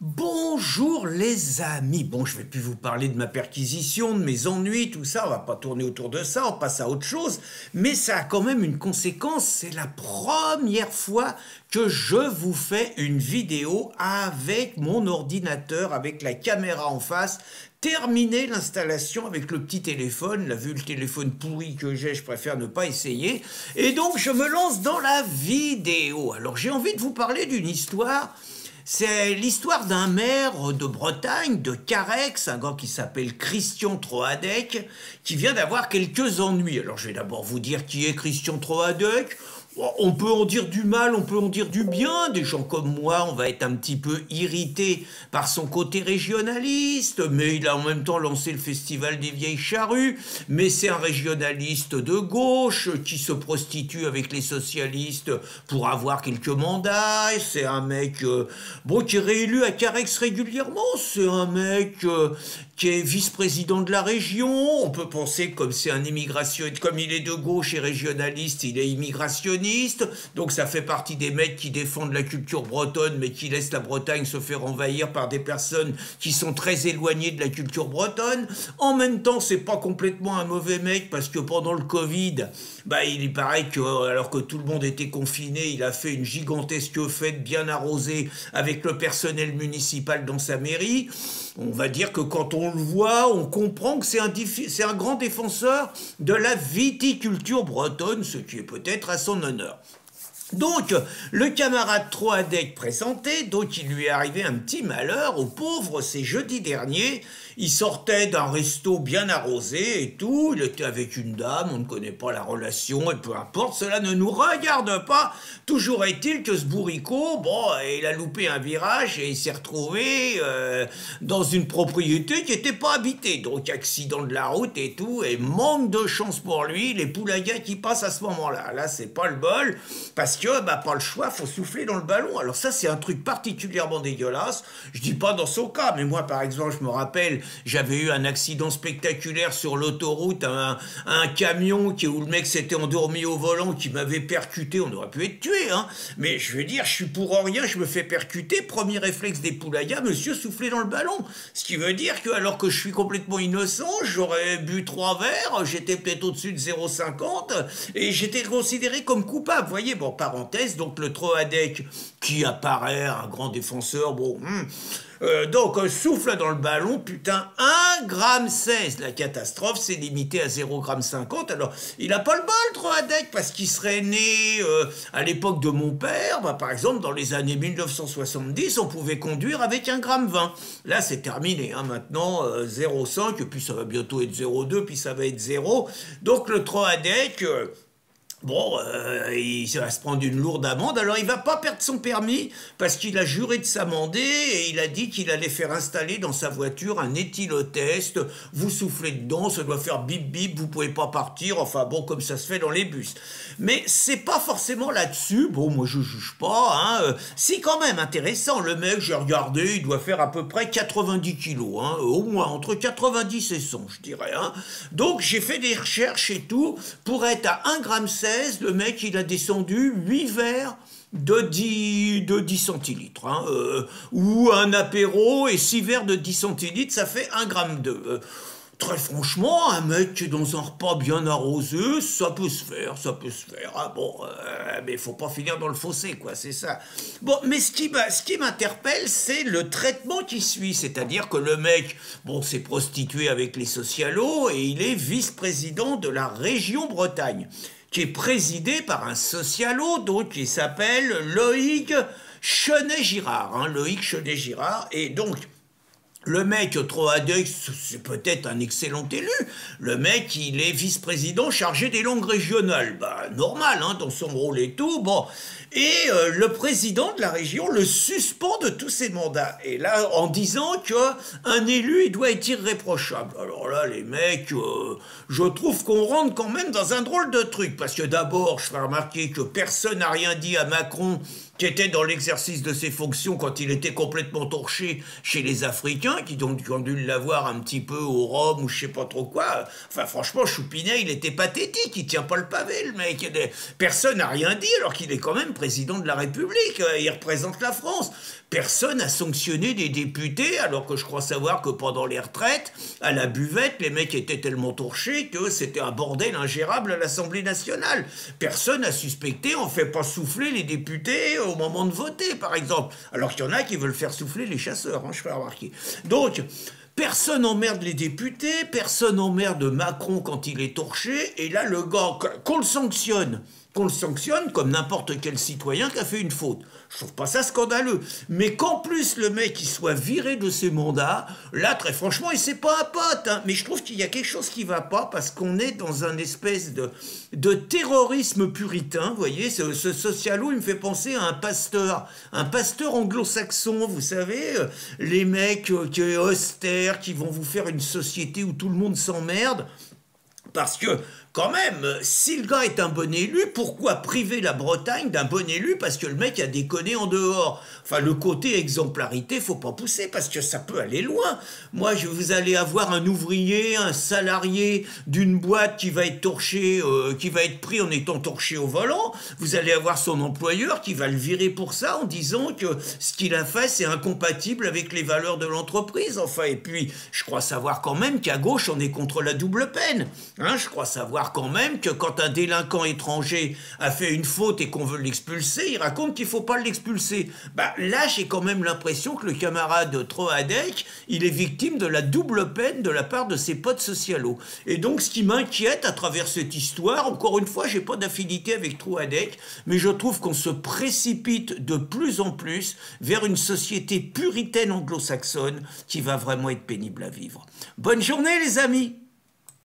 Bonjour les amis. Bon, je vais plus vous parler de ma perquisition, de mes ennuis, tout ça. On va pas tourner autour de ça, on passe à autre chose. Mais ça a quand même une conséquence. C'est la première fois que je vous fais une vidéo avec mon ordinateur, avec la caméra en face. Terminer l'installation avec le petit téléphone. Là, vu le téléphone pourri que j'ai, je préfère ne pas essayer. Et donc, je me lance dans la vidéo. Alors, j'ai envie de vous parler d'une histoire. C'est l'histoire d'un maire de Bretagne, de Carhaix, un gars qui s'appelle Christian Troadec, qui vient d'avoir quelques ennuis. Alors je vais d'abord vous dire qui est Christian Troadec. On peut en dire du mal, on peut en dire du bien. Des gens comme moi, on va être un petit peu irrités par son côté régionaliste, mais il a en même temps lancé le festival des vieilles charrues. Mais c'est un régionaliste de gauche qui se prostitue avec les socialistes pour avoir quelques mandats. C'est un mec qui est réélu à Carhaix régulièrement. C'est un mec qui est vice-président de la région. On peut penser que comme c'est un immigrationniste, comme il est de gauche et régionaliste, il est immigrationniste. Donc ça fait partie des mecs qui défendent la culture bretonne, mais qui laissent la Bretagne se faire envahir par des personnes qui sont très éloignées de la culture bretonne. En même temps, c'est pas complètement un mauvais mec, parce que pendant le Covid, il paraît que, alors que tout le monde était confiné, il a fait une gigantesque fête bien arrosée avec le personnel municipal dans sa mairie. On va dire que quand on le voit, on comprend que c'est un grand défenseur de la viticulture bretonne, ce qui est peut-être à son honneur. Donc, le camarade Troadec présenté, donc il lui est arrivé un petit malheur, au pauvre, c'est jeudi dernier, il sortait d'un resto bien arrosé et tout, il était avec une dame, on ne connaît pas la relation, et peu importe, cela ne nous regarde pas. Toujours est-il que ce bourricot, il a loupé un virage et il s'est retrouvé dans une propriété qui n'était pas habitée. Donc, accident de la route et tout, et manque de chance pour lui, les poulagas qui passent à ce moment-là. Là, c'est pas le bol, parce que, pas le choix, faut souffler dans le ballon. Alors ça, c'est un truc particulièrement dégueulasse. Je dis pas dans son cas, mais moi, par exemple, je me rappelle, j'avais eu un accident spectaculaire sur l'autoroute, un camion où le mec s'était endormi au volant, qui m'avait percuté, on aurait pu être tué, hein. Mais je veux dire, je suis pour rien, je me fais percuter, premier réflexe des poulagas, monsieur souffler dans le ballon. Ce qui veut dire que, alors que je suis complètement innocent, j'aurais bu 3 verres, j'étais peut-être au-dessus de 0,50, et j'étais considéré comme coupable. Vous voyez, parenthèse, donc le Troadec, qui apparaît un grand défenseur, souffle dans le ballon, putain, 1,16 g. La catastrophe, c'est limité à 0,50 g. Alors, il a pas le bol, Troadec, parce qu'il serait né à l'époque de mon père. Par exemple, dans les années 1970, on pouvait conduire avec 1,20 g. Là, c'est terminé, hein. Maintenant, 0,5, et puis ça va bientôt être 0,2, puis ça va être 0. Donc, le Troadec... il va se prendre une lourde amende. Alors, il va pas perdre son permis parce qu'il a juré de s'amender et il a dit qu'il allait faire installer dans sa voiture un éthylotest. Vous soufflez dedans, ça doit faire bip bip, vous pouvez pas partir. Enfin bon, comme ça se fait dans les bus. Mais c'est pas forcément là-dessus. Bon, moi je juge pas, hein. Si, quand même, intéressant. Le mec, j'ai regardé, il doit faire à peu près 90 kilos, hein. Au moins, entre 90 et 100, je dirais, hein. Donc, j'ai fait des recherches et tout pour être à 1,16 g. Le mec, il a descendu 8 verres de 10 centilitres, hein, ou un apéro et 6 verres de 10 centilitres, ça fait 1,2 g. Très franchement, un mec qui est dans un repas bien arrosé, ça peut se faire, ça peut se faire. Ah mais il faut pas finir dans le fossé, quoi, c'est ça. Bon, mais ce qui m'interpelle, c'est le traitement qui suit, c'est-à-dire que le mec, s'est prostitué avec les socialos et il est vice-président de la région Bretagne, qui est présidé par un socialo, donc qui s'appelle Loïc Chenet-Girard, hein, Loïc Chenet-Girard, et donc le mec Troadec, c'est peut-être un excellent élu. Le mec, il est vice-président chargé des langues régionales. Normal, hein, dans son rôle et tout. Et le président de la région le suspend de tous ses mandats. Et là, en disant qu'un élu, il doit être irréprochable. Alors là, les mecs, je trouve qu'on rentre quand même dans un drôle de truc. Parce que d'abord, je fais remarquer que personne n'a rien dit à Macron, qui était dans l'exercice de ses fonctions quand il était complètement torché chez les Africains, qui ont dû l'avoir un petit peu au rhum ou je sais pas trop quoi. Enfin, franchement, Choupinet, il était pathétique, il tient pas le pavé, le mec. Personne n'a rien dit, alors qu'il est quand même président de la République, il représente la France. Personne n'a sanctionné des députés, alors que je crois savoir que pendant les retraites, à la buvette, les mecs étaient tellement torchés que c'était un bordel ingérable à l'Assemblée nationale. Personne n'a suspecté, on ne fait pas souffler les députés au moment de voter, par exemple. Alors qu'il y en a qui veulent faire souffler les chasseurs, hein, je fais remarquer. Donc, personne emmerde les députés, personne emmerde Macron quand il est torché, et là, le gars, qu'on le sanctionne comme n'importe quel citoyen qui a fait une faute. Je trouve pas ça scandaleux. Mais qu'en plus le mec il soit viré de ses mandats, là très franchement, et c'est pas un pote, hein, mais je trouve qu'il y a quelque chose qui va pas parce qu'on est dans un espèce de terrorisme puritain, vous voyez, ce socialo il me fait penser à un pasteur anglo-saxon, vous savez, les mecs qui sont austères, qui vont vous faire une société où tout le monde s'emmerde. Parce que, quand même, si le gars est un bon élu, pourquoi priver la Bretagne d'un bon élu parce que le mec a déconné en dehors? Enfin, le côté exemplarité, faut pas pousser parce que ça peut aller loin. Moi, vous allez avoir un ouvrier, un salarié d'une boîte qui va être torché, qui va être pris en étant torché au volant. Vous allez avoir son employeur qui va le virer pour ça en disant que ce qu'il a fait, c'est incompatible avec les valeurs de l'entreprise. Enfin, et puis, je crois savoir quand même qu'à gauche, on est contre la double peine. Hein, je crois savoir quand même que quand un délinquant étranger a fait une faute et qu'on veut l'expulser, il raconte qu'il ne faut pas l'expulser. Bah, là, j'ai quand même l'impression que le camarade Troadec, il est victime de la double peine de la part de ses potes socialos. Et donc, ce qui m'inquiète à travers cette histoire, encore une fois, j'ai pas d'affinité avec Troadec, mais je trouve qu'on se précipite de plus en plus vers une société puritaine anglo-saxonne qui va vraiment être pénible à vivre. Bonne journée, les amis!